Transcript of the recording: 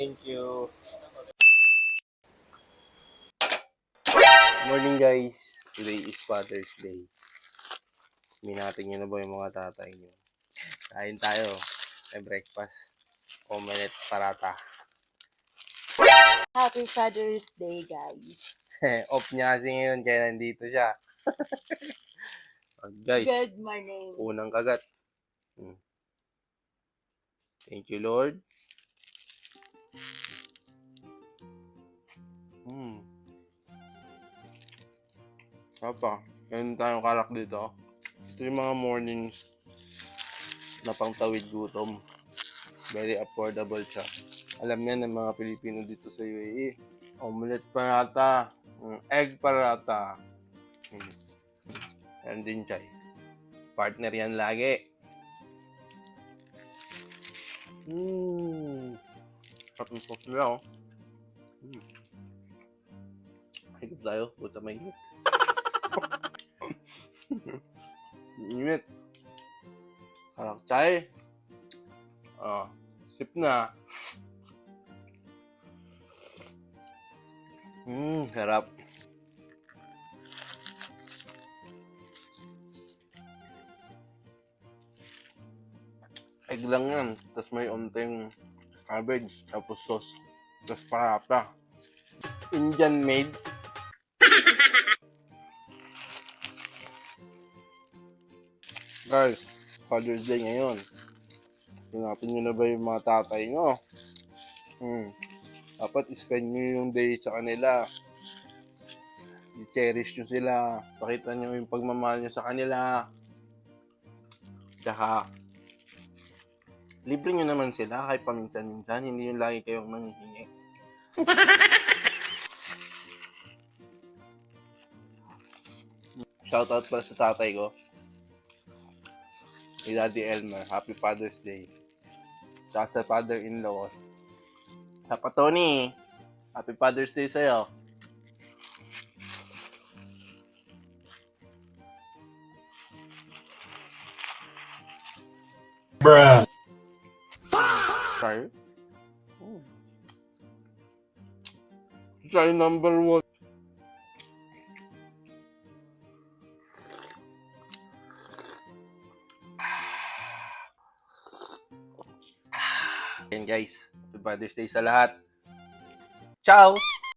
Thank you. Morning guys. Today is Father's Day. Minati nyo na ba yung mga tatay nyo? Kain tayo. May breakfast. Omelette parata. Happy Father's Day, guys. Off niya kasi ngayon kaya nandito siya. Guys, Good morning. unang kagat. Thank you, Lord. Papa, meron tayong kalak dito. Ito yung mga mornings na pangtawid gutom. Very affordable siya. Alam niya ng mga Pilipino dito sa UAE. Omelette parata, egg parata. Yan din chay. Partner yan lagi. Sarap nila, oh. Higop tayo. Buta may init. Init. Kalak chay. Sip na. Sarap. Egg lang yan. Tapos may unting cabbage. Tapos sauce. Tapos parata. Indian made. Guys, Father's Day ngayon. Tinapin nyo na ba yung mga tatay nyo? Dapat spend nyo yung day sa kanila. I-cherish nyo sila. Pakita nyo yung pagmamahal nyo sa kanila. Tsaka, libre nyo naman sila kahit paminsan-minsan. Hindi yung lagi kayong nanghihingi. Shoutout pala sa tatay ko. Kay Daddy Elmer. Happy Father's Day. Tsaka sa father-in-law ko. Papa Tony, Happy Father's Day sa'yo. Bruh. Try? Try number 1. Ayan guys, Happy Father's Day sa lahat. Ciao!